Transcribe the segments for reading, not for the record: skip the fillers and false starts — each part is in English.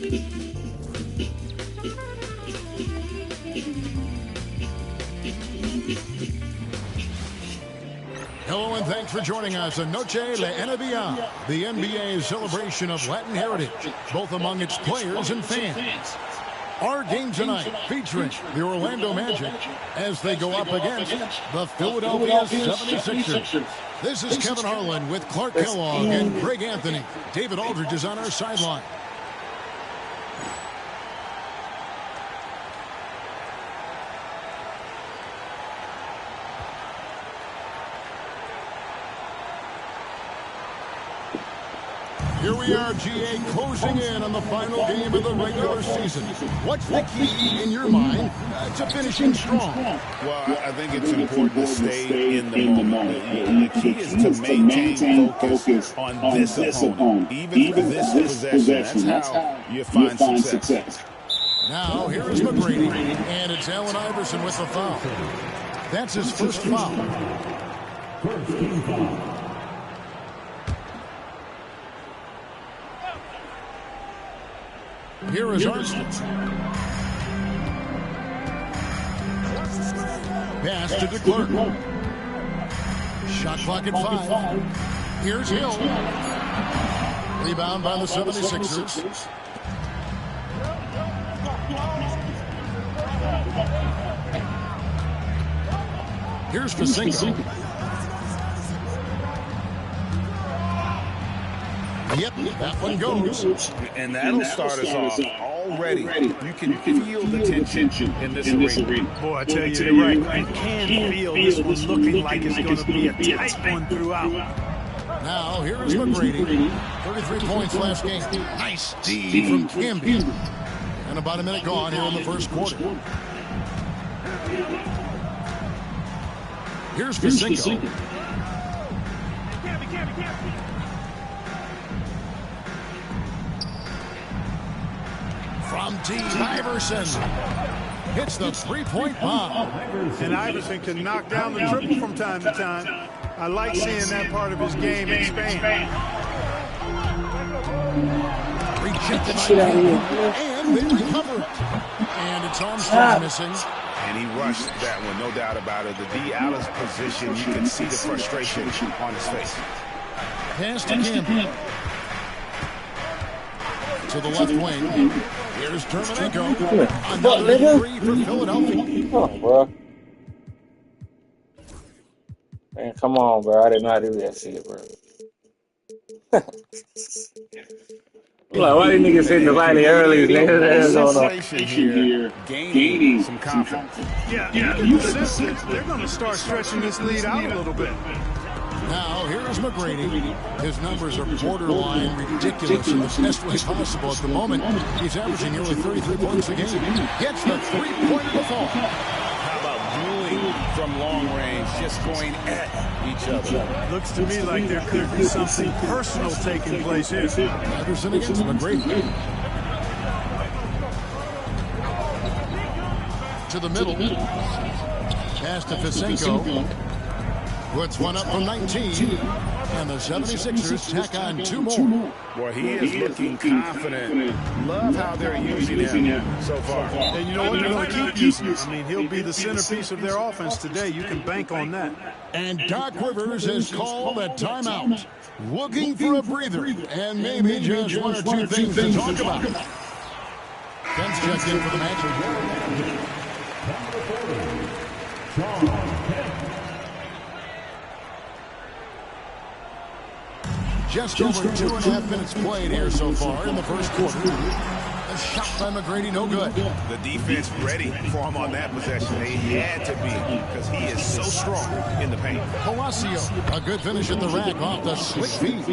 Hello and thanks for joining us on Noche La NBA, the NBA's celebration of Latin heritage, both among its players and fans. Our game tonight featuring the Orlando Magic as they go up against the Philadelphia 76ers. This is Kevin Harlan with Clark Kellogg and Greg Anthony. David Aldridge is on our sideline. Here we are, GA, closing in on the final game of the regular season. What's the key in your mind to finishing strong? Well, I think it's important to stay in the moment. The key is to maintain focus on this opponent. Even for this possession, that's how you find success. Now, here's McGrady, and it's Allen Iverson with the foul. That's his first foul. Here is Arsenal. Pass to DeClerc. Shot clock at 5. Here's Hill. Rebound by the 76ers. Here's Fasenko. Yep, that one goes. And that'll start us off already. You can feel the tension in this arena. Boy, I tell you, you're right. You can feel this one looking like it's going to be a tight one throughout. Now, here is McGrady. 33 points last game. Nice D from Camby. And about a minute gone here in the first quarter. Here's Fasenko. From T. Iverson. Hits the three-point bomb. And Iverson can knock down the triple from time to time. I like seeing that part of his game expand. Rejected by and they recover it. And it's Armstrong missing. And he rushed that one, no doubt about it. The D. Alice position, you can see the frustration on his face. Pass to Campbell. To the left wing. Here's Terminenko. Another three for Philadelphia. Come on, bro. Man, come on, bro. I did not do that shit, bro. I'm like, why these niggas hitting the body early? Here, gaining some confidence. Yeah, you can sense that they're going to start stretching this lead out a little bit. Now, here's McGrady. His numbers are borderline ridiculous in the best way possible at the moment. He's averaging nearly 33 points a game. Gets the three-pointer to fall. How about dueling from long range, just going at each other? Looks to me like there could be something personal taking place here. Iverson against McGrady. To the middle. Pass to Fasenko. Puts one up from 19. And the 76ers tack on two more. Boy, he is looking confident. Love how they're using him so far. And you know what? They're going to keep using him. I mean, he'll be the centerpiece of their offense today. You can bank on that. And Doc Rivers has called a timeout. Looking for a breather. And maybe just one or two things to talk about. Ben's checked in for the match. Just over 2.5 minutes played here so far in the first quarter. A shot by McGrady, no good. The defense ready for him on that possession. They had to be because he is so strong in the paint. Palacio, a good finish at the rack off the slick feet.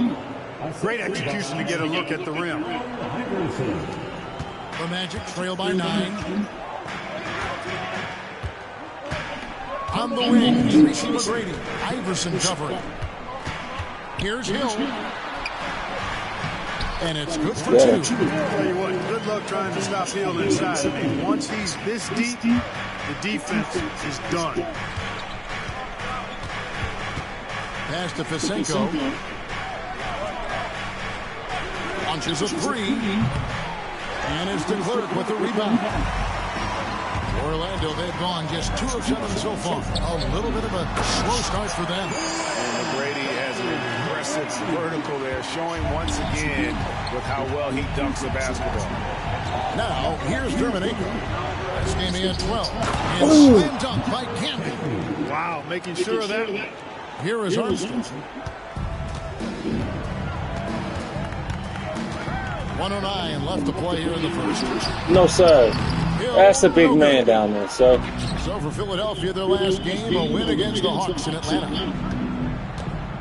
Great execution to get a look at the rim. The Magic trail by 9. On the wing, Tracy McGrady. Iverson covering. Here's Hill. And it's good for 2. I'll tell you what, good luck trying to stop Hill inside. I mean, once he's this deep, the defense is done. Pass to Fasenko. Launches a 3. And it's DeClercq with the rebound. Orlando, they've gone just 2 of 7 so far. A little bit of a slow start for them. And McGrady has an impressive vertical there, showing once again with how well he dunks the basketball. Now, here's Dermanico. This game he had 12. And slam dunk by Camby. Wow, making sure of that. Here is Armstrong. 109 left to play here in the first. No, sir. That's a big man down there, so. So for Philadelphia, their last game, a win against the Hawks in Atlanta.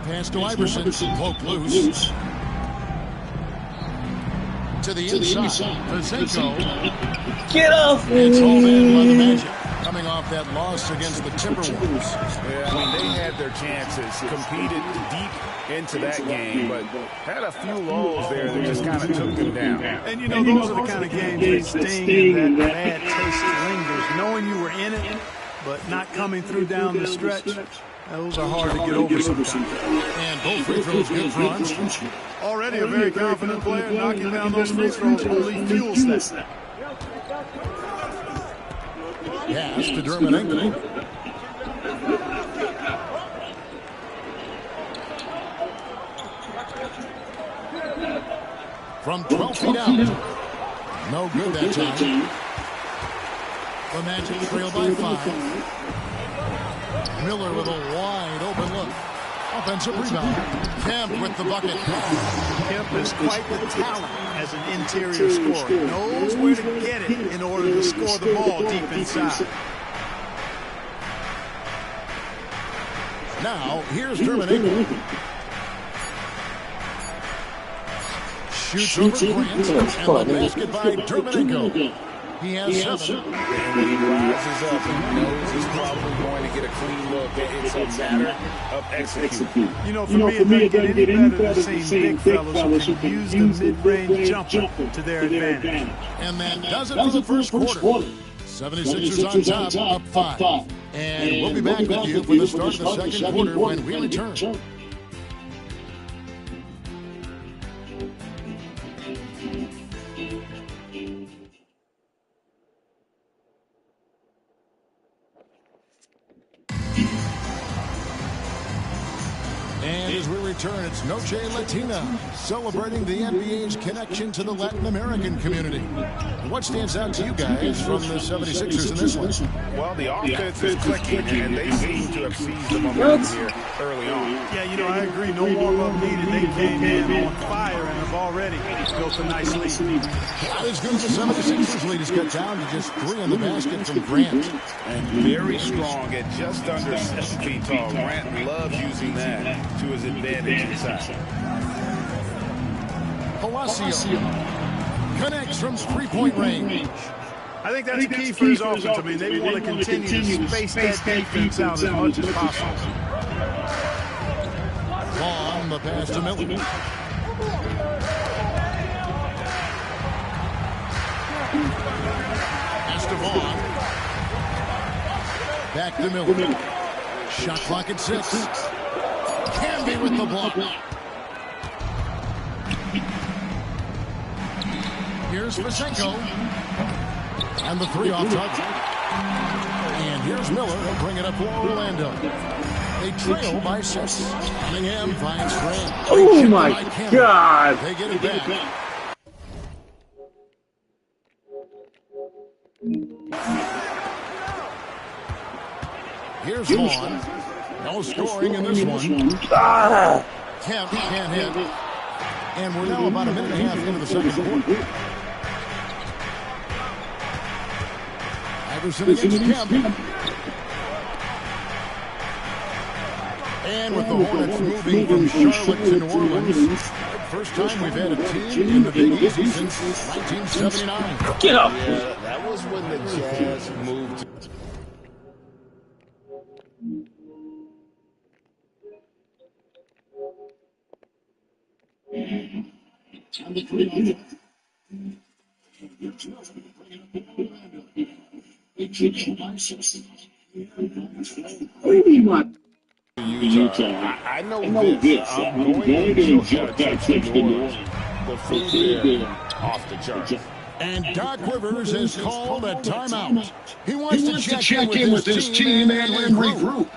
Pass to Iverson, poked loose. To the inside, Pazenko. Get off! It's home in by the Magic, coming off that loss against the Timberwolves. Yeah, I mean, they had their chances, competed deep into that game, but had a few lulls there that just kind of took them down. And you know, those are the kind of games that sting and that bad taste lingers. Knowing you were in it, but not coming through down the stretch, those are hard to get over sometimes. And both free throws good for Armstrong. Already a very confident player, knocking down those free throws only fuels that. Pass to Dermanico. From 12 feet out. No good that time. The Magic trail by 5. Miller with a wide open look. Offensive rebound. Kemp with the bucket. Kemp is quite the talent as an interior scorer. He knows where to get it in order to score the ball deep inside. Now, here's Dermanico. Shoots over Grant, and the basket by Dermanico. He has 7. And when he rises up, he knows he's probably going to get a clean look. It's a matter of executing. You know, for me, it doesn't get any better than seeing big fellas who can use the mid-range jumper to their advantage. And that does it for the first quarter. 76ers on top, up 5. And we'll be back with you for the start of the second quarter when we return. And as we return, it's Noche Latina, celebrating the NBA's connection to the Latin American community. What stands out to you guys from the 76ers in this one? Well, the offense is clicking, and they seem to have seized the momentum here early on. Yeah, you know, I agree. No warm-up needed. They came in on fire and have already built a nice lead. Not as good as the 76ers lead has cut down to just 3 on the basket from Grant. And very strong at just under 7 feet tall. Grant loves using that to his advantage inside. Palacio connects from 3-point range. I think that's key for his offense. I mean, they want to continue to space that defense out as much as possible. Long the pass to Miller. Pass to Vaughn. Back to Miller. Shot clock at 6. Camby with the block. Here's Pazenko. And the 3 off target. And here's Miller. He'll bring it up for Orlando. They trail by 6. Cunningham finds Grant. Oh, my God. They get it back. Here's Vaughn. No scoring in this one. Kemp can't hit. And we're now about a minute and a half into the second quarter. Iverson against Kemp. And with the Hornets moving from Charlotte to New Orleans, first time we've had a team in the Big Easy since 1979. Get up! Yeah, that was when the Jazz moved to Utah. I know this. I'm going to jump the New Orleans. The food there off the charts. And Doc Rivers has called a timeout. He wants to check in with his team and regroup.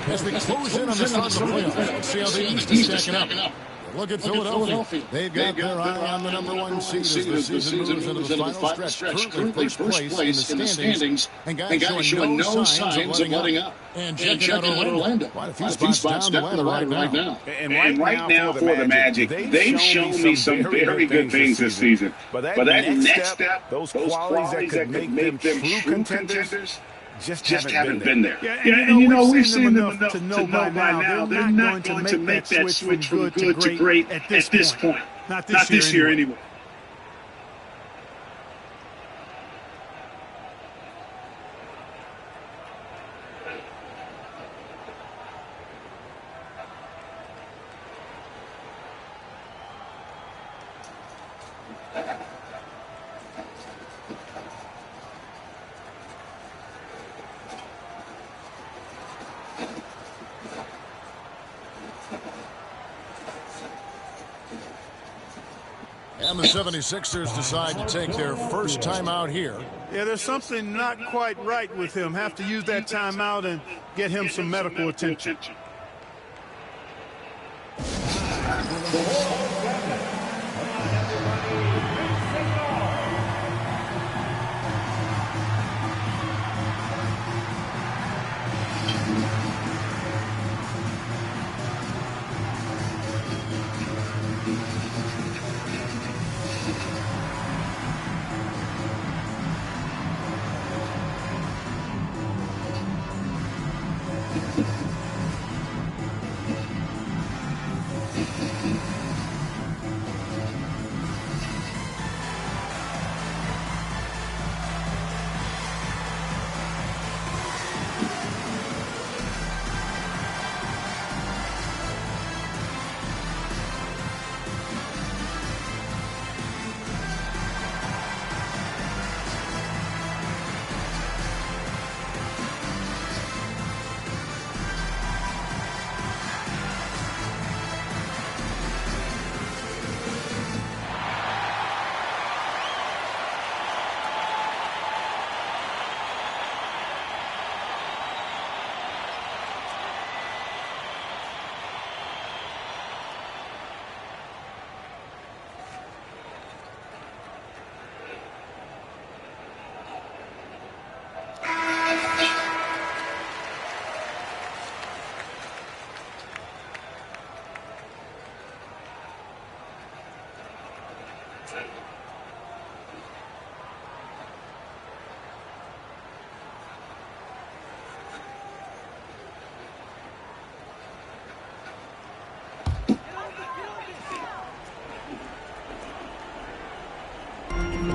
As they close in on the start of the playoffs, let's see how the East is stacking up. Look at Philadelphia. They've got their eye on the #1 seed as the season moves into the final stretch. Currently first place in the standings. And guys showing no signs of letting up. And check out Orlando. Quite a few spots down the ladder right now. And right now for the Magic, they've shown me some very good things this season. But that next step, those qualities that could make them true contenders, just haven't been there. And we've seen them enough to know by now they're not going to make that switch from good to great at this point. Not this year anyway. And the 76ers decide to take their first timeout here. Yeah, there's something not quite right with him. Have to use that timeout and get him some medical attention.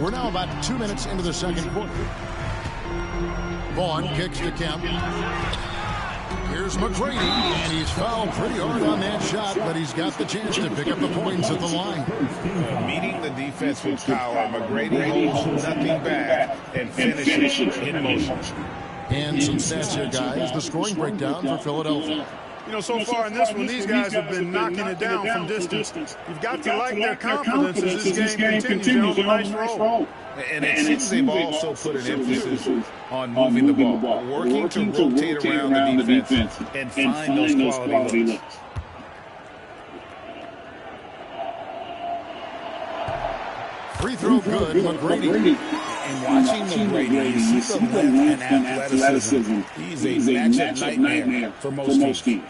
We're now about 2 minutes into the second quarter. Vaughn kicks to Kemp. Here's McGrady, and he's fouled pretty hard on that shot, but he's got the chance to pick up the points at the line. Meeting the defense with power, McGrady holds nothing back and finishes in motion. And some stats here, guys. The scoring breakdown for Philadelphia. You know, so far in this one, these guys have been knocking it down from distance. You've got to like their confidence as this game continues. They're on a nice roll. And it seems they've also put an emphasis on moving the ball, working to rotate around the defense and find those quality looks. Free throw good, McGrady. And watching McGrady, you see the length and athleticism. He's a matchup nightmare for most teams.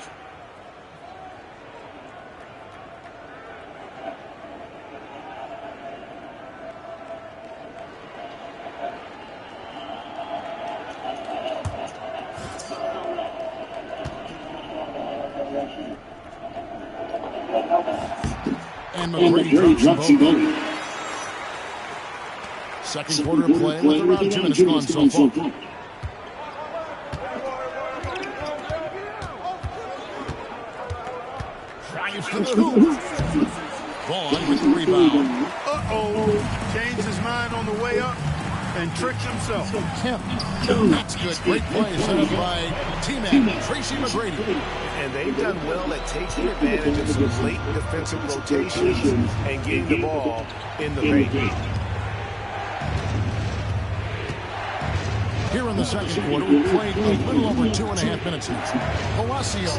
And McGrady drops them both. Second quarter of play with around 2 minutes gone so far. Drives to the hoop. Vaughn with the rebound. Uh-oh. Changed his mind on the way up and tricked himself. Kemp. That's good. Great play set up by teammate Tracy McGrady. And they've done well at taking advantage of some late defensive rotations and getting the ball in the paint. Here in the second quarter, we played a little over 2.5 minutes now. Palacio.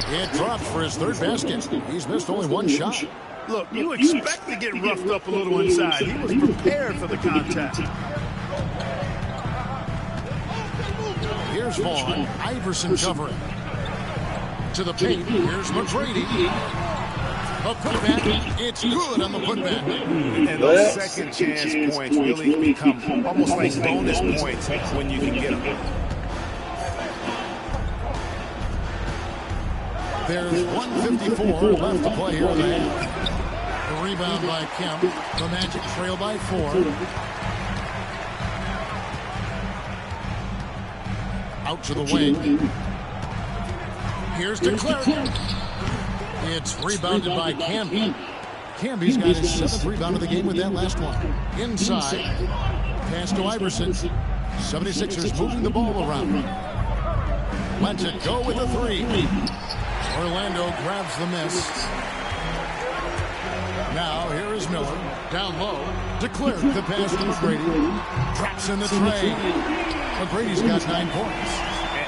It drops for his third basket. He's missed only one shot. Look, you expect to get roughed up a little inside. He was prepared for the contact. Here's Vaughn. Iverson covering. To the paint. Here's McGrady. A putback. It's good on the putback. And those second chance points really become almost like bonus points when you can get them. There's 1:54 left to play here in the half. The rebound by Kemp. The Magic trail by 4. Out to the wing. Here's DeClerc. It's rebounded by Camby. Camby's got his 7th rebound of the game with that last one. Inside. Pass to Iverson. 76ers moving the ball around. Lets it go with a 3. Orlando grabs the miss. Now here is Miller. Down low. DeClerc the pass to McGrady. Drops in the tray. McGrady's got 9 points.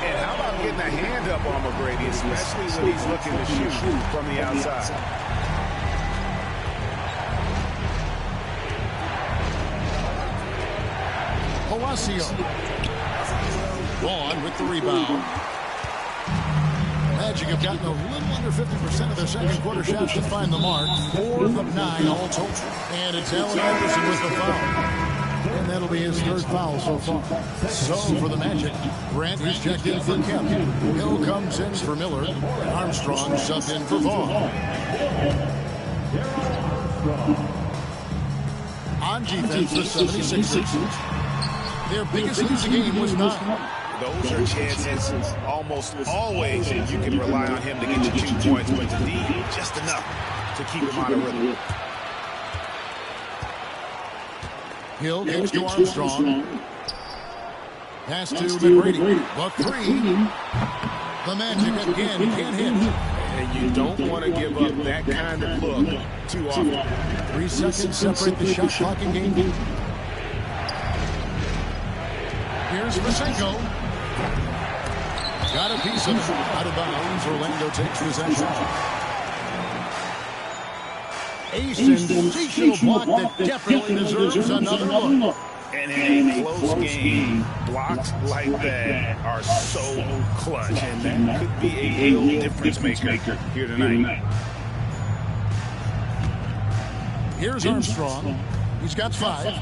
And how about getting a hand up on McGrady, especially when he's looking to shoot from the outside? Palacio. Vaughn with the rebound. Magic have gotten a little under 50% of their second quarter shots to find the mark. 4 of 9 all total. And it's Allen Iverson with the foul. And that'll be his 3rd foul so far. So for the Magic, Grant is checked in for Kemp. Hill comes in for Miller. Armstrong subbed in for Vaughn. On defense, the 76ers. Their biggest lead of the game was 9. Those are chances almost always you can rely on him to get you 2 points, but to need just enough to keep him out of rhythm. Hill gets to Armstrong. Pass to McGrady. The 3. The Magic again can't hit. And you don't want to give up that kind of look too often. 3 seconds separate the shot clock in game. Here's Masenko. Got a piece of it. Out of bounds. Orlando takes possession. A sensational block that definitely deserves another look. And in a close game, blocks like that are so clutch, and that could be a real difference maker here tonight. Here's Armstrong. He's got 5.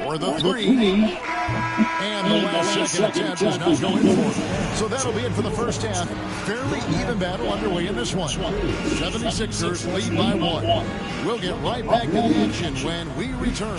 For the 3. And the last second attempt is not going for it. So that'll be it for the first half. Fairly even battle underway in this one. 76ers lead by 1. We'll get right back to the action when we return.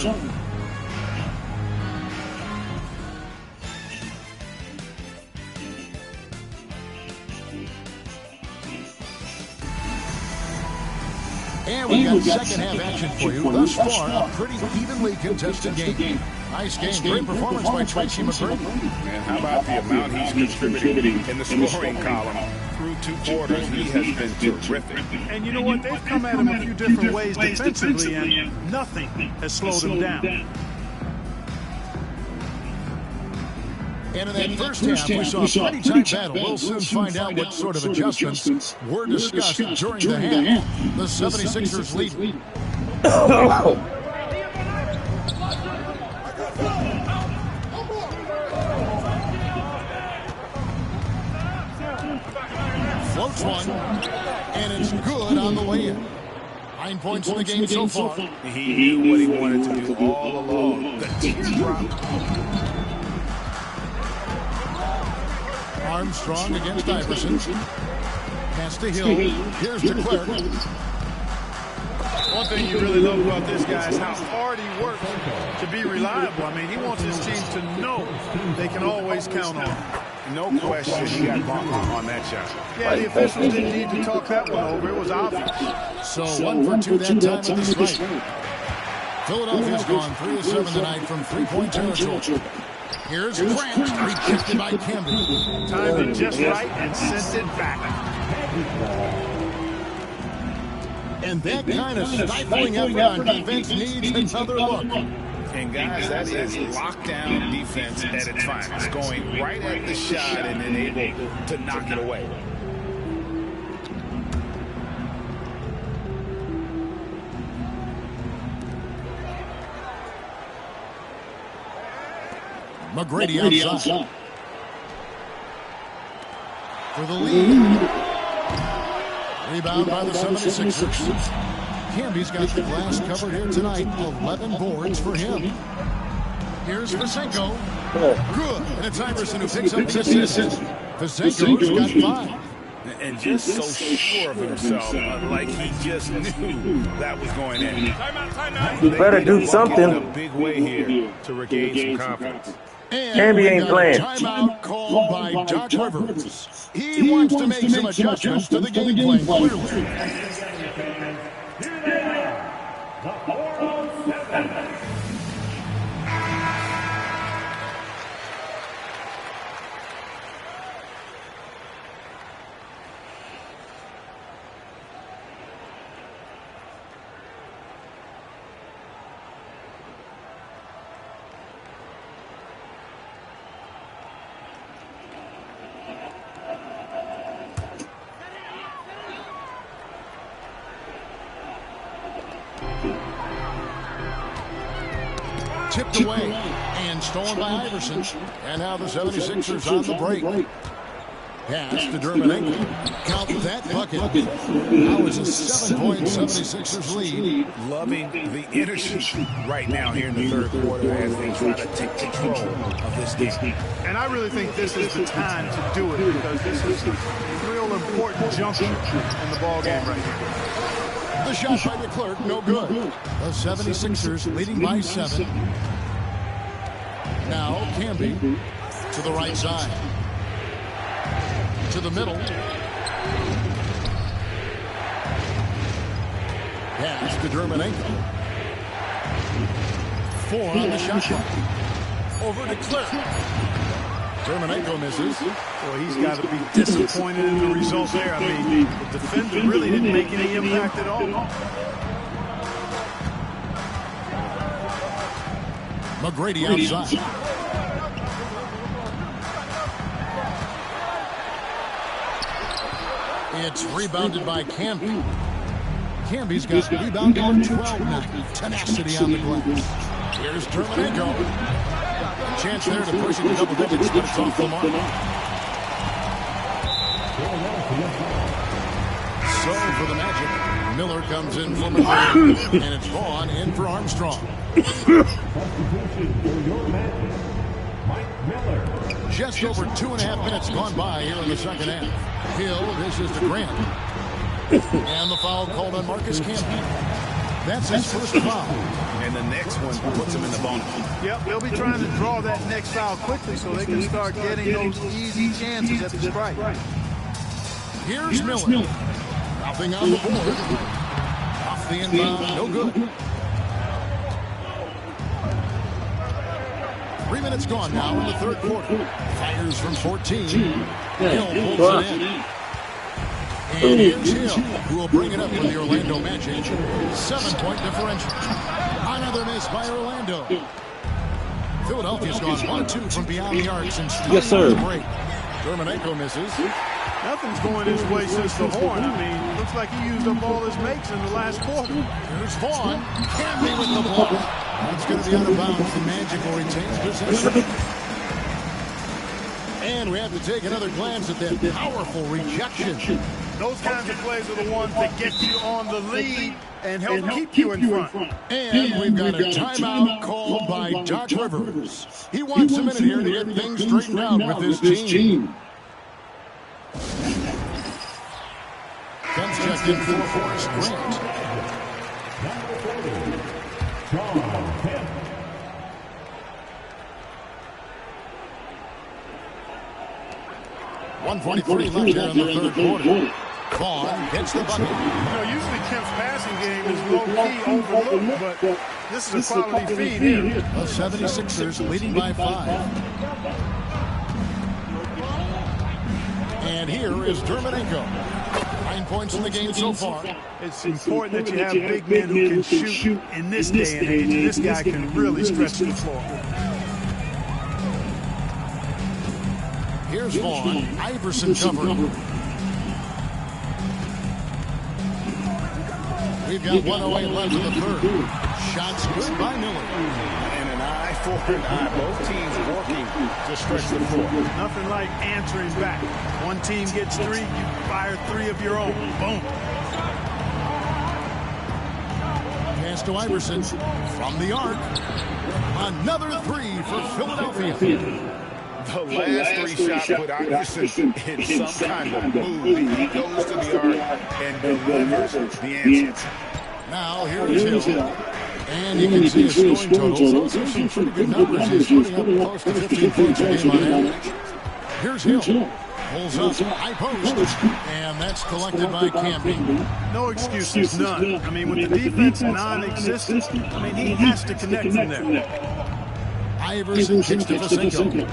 And we've got second half action for you. Thus far, a pretty evenly contested game. Nice game. Great performance by Tracy McGrady. Man, how about the amount he's contributing in the scoring column? Through 2 quarters, he has been terrific. And you know what? They've come at him a few different ways defensively, and nothing has slowed him down. And in that first half, we saw a pretty tight battle. We'll soon find out what sort of adjustments were discussed during the half. The 76ers lead. Floats one, and it's good on the way in. 9 points in the game so far. He knew what he wanted to do all along. The teardrop. Armstrong against Iverson. Pass to Hill. Here's to Clark. One thing you really love about this guy is how hard he works to be reliable. I mean, he wants his team to know they can always count on him. No question, he got bumped on that shot. Yeah, the officials didn't need to talk that one over. It was obvious. So 1 for 2 that time in the strike. Philadelphia's gone 3 of 7 tonight from three-point territory. Here's Grant, rejected by Camby. Timed it just right and sent it back. And that kind of stifling effort on defense needs another look. And guys, that is lockdown defense at its finest. Going right at the shot and then able to knock it away. McGrady outside. For the lead. Rebound by the 76ers. Camby's got the glass covered here tonight. 11 boards for him. Here's Vasenko. Good. And it's Iverson who picks up the assist. Vasenko's got 5. And just so sure of himself, like he just knew that was going in. You better do something. In a big way here to regain some confidence. Camby ain't playing. Timeout called by Doc Rivers. He wants to make some adjustments to the game plan, clearly. Tipped away and stolen by Iverson. And now the 76ers on the break. Pass to Dermanenko. Count that bucket. Now it's a 7-point 76ers lead. Loving the energy right now here in the third quarter as they try to take control of this game. And I really think this is the time to do it because this is a real important juncture in the ballgame right here. The shot by DeClerc, no good. The 76ers leading by 7. Now Camby to the right side. To the middle. Pass to Dermanenko. 4 on the shot clock. Over to Clark. Dermanenko misses. Well, he's got to be disappointed in the result there. I mean, the defender really didn't make any impact at all. McGrady outside. It's rebounded by Camby. Camby's got rebound number 12 now. Tenacity on the glass. Here's Dermanenko. Chance there to push it to double digits, but it's off the mark. So for the Magic, Miller comes in for McGrady, and it's Vaughn in for Armstrong. Just over 2.5 minutes gone by here in the second half. Hill, this is to Grant. And the foul called on Marcus Camby. That's his first foul. And the next one puts him in the bonus. Yep, they'll be trying to draw that next foul quickly so they can start getting those easy chances at the strike. Here's Miller. Nothing on the board. Off the inbound, no good. 3 minutes gone now in the third quarter. Fires from 14. Hill pulls it in. And here's Hill, who will bring it up with the Orlando Magic. 7-point differential. Another miss by Orlando. Philadelphia's gone 1-2 from beyond the arc since the break. Dermonenko misses. Nothing's going his way since the horn. I mean, looks like he used up all his makes in the last quarter. Here's Vaughn. Camby with the block. It's going to be out of bounds. The Magic will retain possession. And we have to take another glance at that powerful rejection. Those kinds of plays are the ones that get you on the lead and help keep you in front. And we've got a timeout called by Doc Rivers. He wants a minute here to get things straightened out with his team. Guns checked in for Forrest Grant. 1:43 left here in the third quarter. Vaughn gets the bucket. Usually Kemp's passing game is low-key overlooked, but this is a quality feed here. The 76ers leading by 5. And here is Dermonenko. 9 points in the game so far. It's important that you have big men who can shoot in this day and age. This guy can really stretch the floor. Here's Vaughn. Iverson covering. We've got 1:08 left in the third. Shots good by Miller. And an eye for an eye. Both teams working to stretch the floor. Nothing like answering back. One team gets 3, you fire 3 of your own. Boom. Pass to Iverson from the arc. Another 3 for Philadelphia. The last 3 shots put Iverson in some kind of mood. He goes to the arc and delivers the answer. Now here is Hill. And you can see his scoring totals. Those are some pretty good numbers. He's putting up close to 15 points a game on average. Here's Hill. Pulls up, high post. And that's collected by Camby. No excuses, none. I mean, with the defense non-existent, he has to connect from there. Iverson kicks to Vasenko.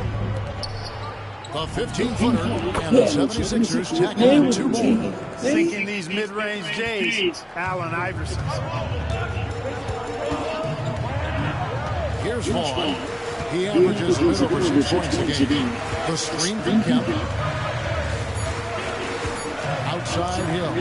The 15-footer, and the 76ers tack on 2 more. Sinking these mid-range J's, Allen Iverson. Here's Vaughn. He averages a bit over 6 points a game. The screen from Kemp. Outside Hill.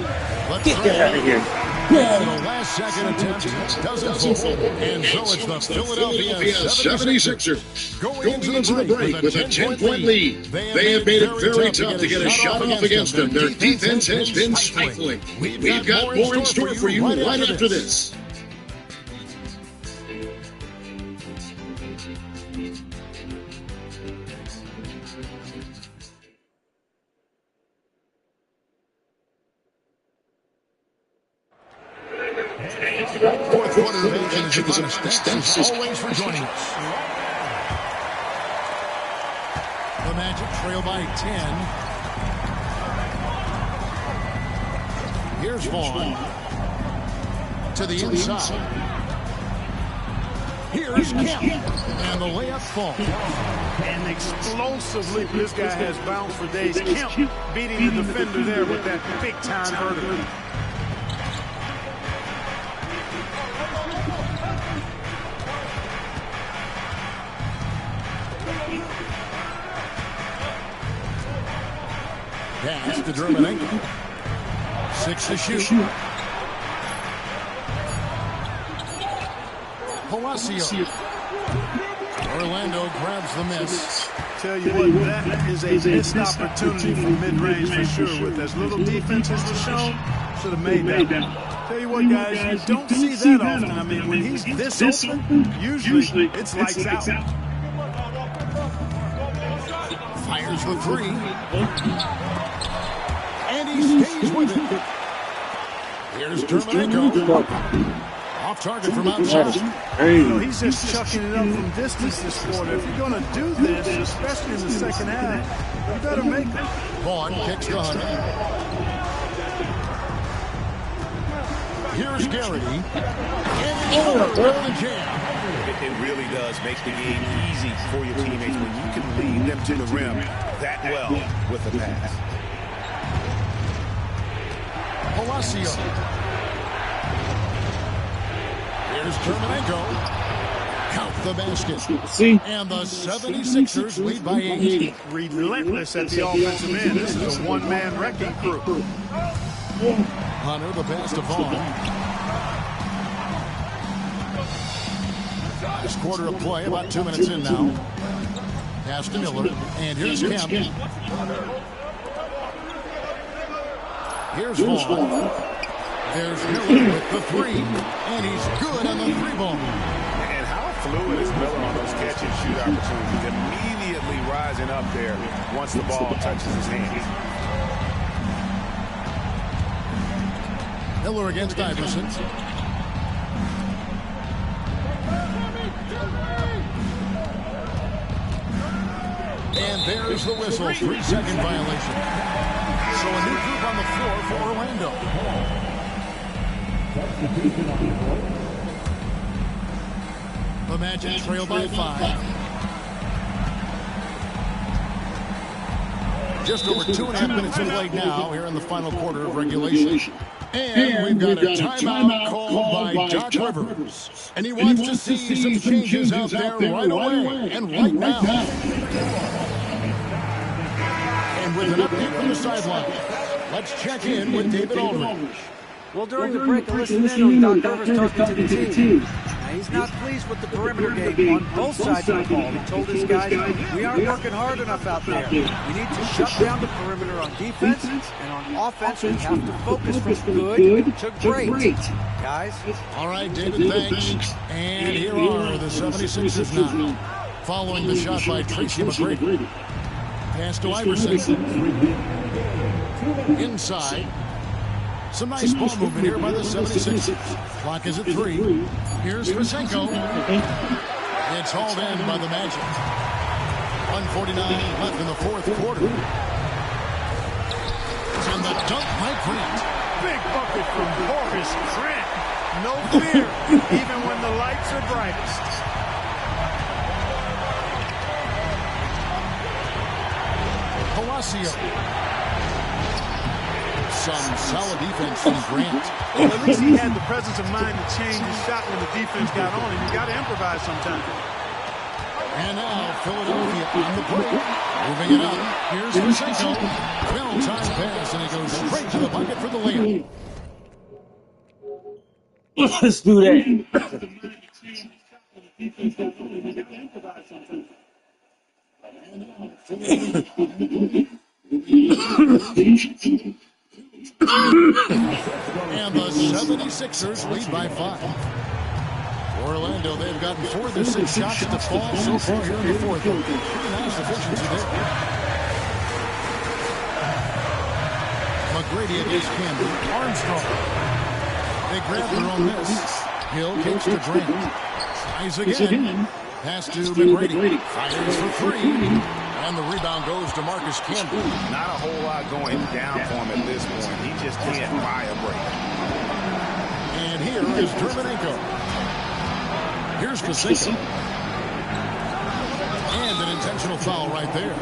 Get out of here. And the last second attempt doesn't fall. And so it's the Philadelphia 76ers going into the break with a 10-point lead. They have made it very tough to get a shot off against them. Their defense has been stifling. We've got more in store for you right after this. Fourth quarter of action is upon us. Thanks as always for joining us. The Magic trail by 10. Here's Vaughn. To the inside. Here's Kemp. And the layup falls. And explosively, this guy has bounced for days. Kemp beating the defender there with that big-time vertical. Pass to Dermonenko. 6 to shoot. Palacio. Orlando grabs the miss. Tell you what, that is a missed opportunity from mid-range for sure. With as little defense as was shown, should have made that. Tell you what, guys, you don't see that often. I mean, when he's this open, usually it's lights out. Fires the three. And he stays with it. Here's Terminenko. Off target from outside. He's just chucking it up from distance this quarter. If you're going to do this, especially in the second half, you better make it. Vaughn kicks to Hunter. Here's Garrity. And the jam. It really does make the game easy for your teammates when you can lead them to the rim that well with the pass. Palacio. Here's Terminenko. Count the basket. See? And the 76ers lead by 8. Relentless at the offensive end. This is a one-man wrecking crew. Hunter, the pass to Vaughn. Last quarter of play, about 2 minutes in now. Pass to Miller, and here's Kemp. Here's Vaughn. There's Miller with the three, and he's good on the three ball. And how fluid is Miller on those catch and shoot opportunities? Immediately rising up there once the ball touches his hands. Miller against Iverson. And there's the whistle, 3-second violation. So a new group on the floor for Orlando. The Magic trail by 5. Just over 2.5 minutes played now here in the final quarter of regulation. And we've got a timeout called by Doc Rivers. And he wants to see some changes out there right away and right now. And with an update from the sideline, let's check in with David Aldridge. Well, during the break, I listened in on Doc Rivers talking to the team. Now, he's not pleased with the perimeter game on both sides of the ball. He told his guys, we aren't working hard enough out there. We need to shut down the perimeter on defense, and on offense, we have to focus from good to great. Guys? All right, David, thanks. And here are the 76ers now. Following the shot by Tracy McGrady. Pass to Iverson. Inside. Some nice ball movement here by the 76ers. Clock is at 3. Here's Frasenko. It's hauled in by the Magic. 1:49 left in the fourth quarter. And the dunk by Grant. Big bucket from Horace Grant. No fear, even when the lights are brightest. Palacio. Some solid defense from Grant. Well, at least he had the presence of mind to change his shot when the defense got on him. You got to improvise sometimes. And now Philadelphia on the break. Moving it up. Here's Frasenko. Well-timed pass, and he goes straight to the bucket for the layup. Let's do that. And the 76ers lead by 5. Orlando, they've gotten 4 of their 6 shots to fall so far here in the fourth. Pretty nice efficiency there. McGrady against Campbell. Armstrong. They grab their own miss. Hill kicks to Grant. Tries again. Pass to McGrady. Fires for 3. And the rebound goes to Marcus Campbell. Not a whole lot going down for him at this point. He just can't buy a break. And here is Terminenko. Here's Frasenko. And an intentional foul right there.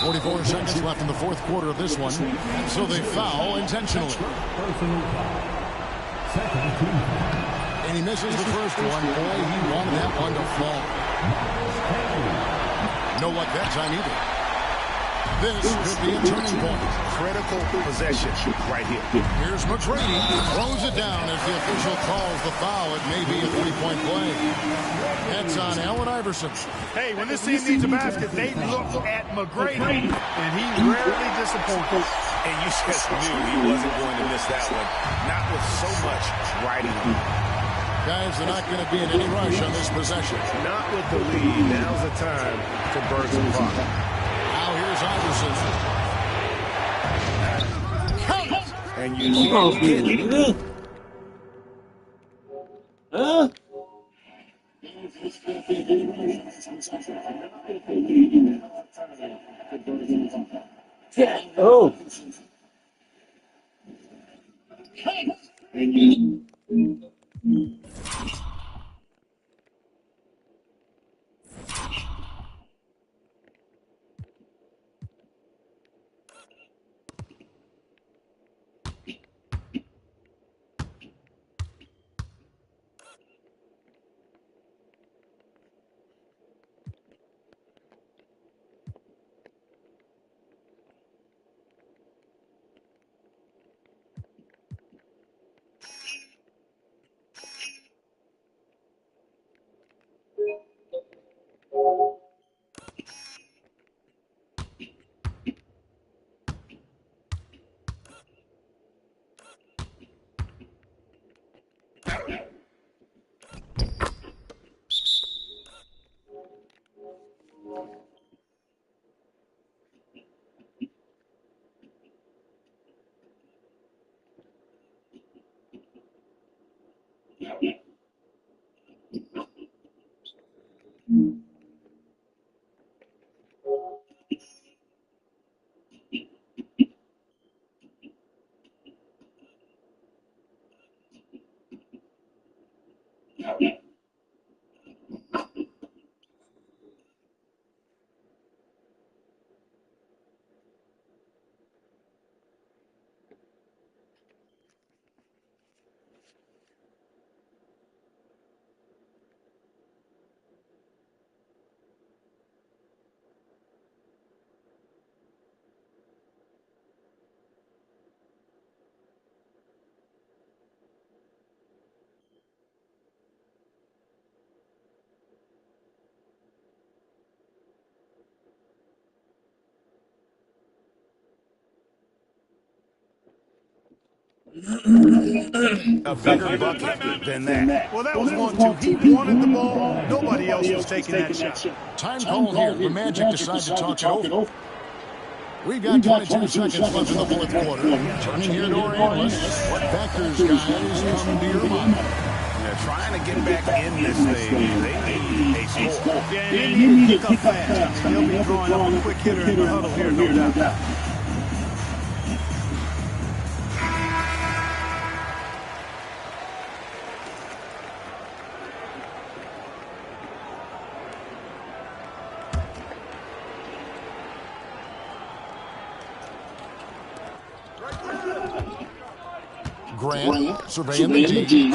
44 seconds left in the fourth quarter of this one. So they foul intentionally. And he misses the first one. Boy, he wanted that one to fall. No luck that time either. This could be a turning point. Critical possession. right here. Here's McGrady. Throws it down as the official calls the foul. It may be a three-point play. That's on Allen Iverson. Hey, when this team needs a basket, they look at McGrady, and he rarely disappoints. And you just knew he wasn't going to miss that one. Not with so much riding on him. Guys, they're not going to be in any rush on this possession. Not with the lead. Now's the time to burn some clock. Now here's Iverson. Count! And you see Huh? Oh. a bigger bucket than that. Well, that was 1-2. He wanted the ball. Nobody else was taking that shot. Time called here. The Magic decide to talk it over. We've got 22 seconds left in the fourth quarter. Turning here to our analysts. What factors, guys, come to your mind? They're trying to get back in this thing. They need a score. Yeah, and they need to pick up fast. They'll be drawing up a quick hitter in the huddle here, no doubt. Grant surveying the D.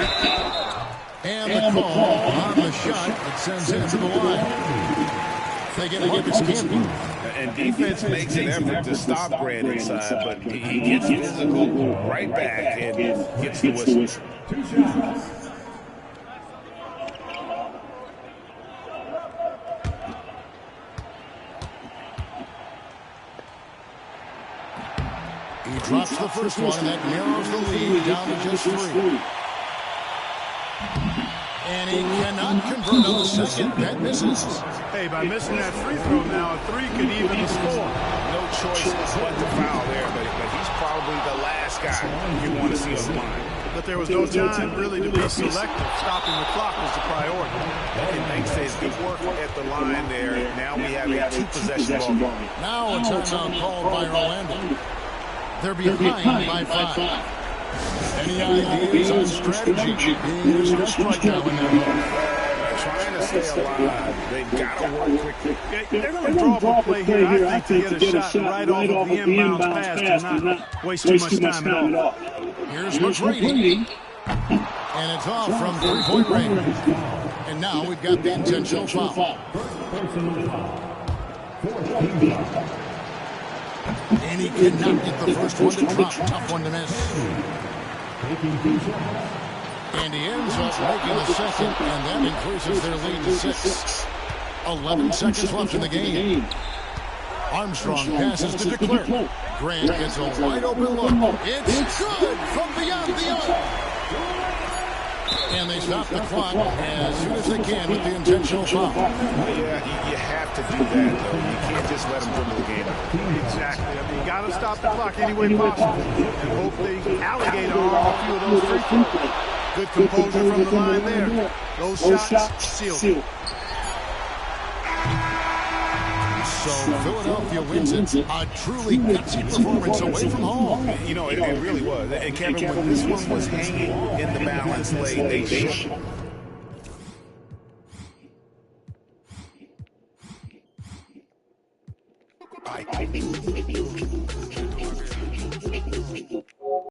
And the call on the shot that sends him to the line. They get Marcus Camby. And defense makes an effort to stop Grant inside, but he gets physical right back and gets the whistle. He drops the first one, and that narrows the lead down to just 3. And he cannot convert on the second. That misses. Hey, by missing that free throw now, a 3 could even the score. No choice but to foul there, but he's probably the last guy you want to see on the line. But there was no time really to be selective. Stopping the clock was the priority. And thanks to his good work at the line there, now we have a 2-possession ball game. Now a timeout called by Orlando. They're behind by 5. Any ideas on strategy? There's no strike now in that Trying to stay alive. They've got to work quickly. They're going to draw up a play here, I think, to get a shot right off of the inbounds pass and not waste too much time at all. Here's McGrady. And it's off from 3-point range. And now we've got the intentional foul. And he cannot get the first one to drop. Tough one to miss. And he ends up making the second, and that increases their lead to 6. 11 seconds left in the game. Armstrong passes to DeClerc. Grant gets a wide open look. It's good from beyond the arc. And they stop the clock as soon as they can with the intentional foul. Yeah, you have to do that, though. You can't just let them dribble the game out. Exactly. I mean, you got to stop the clock any way possible and hope they alligator on a few of those free throws. Good composure from the line there. Those shots sealed. So Philadelphia wins it. A truly gutsy performance away from home. You know, it really was. And Kevin, when this one was hanging in the balance late, they shook.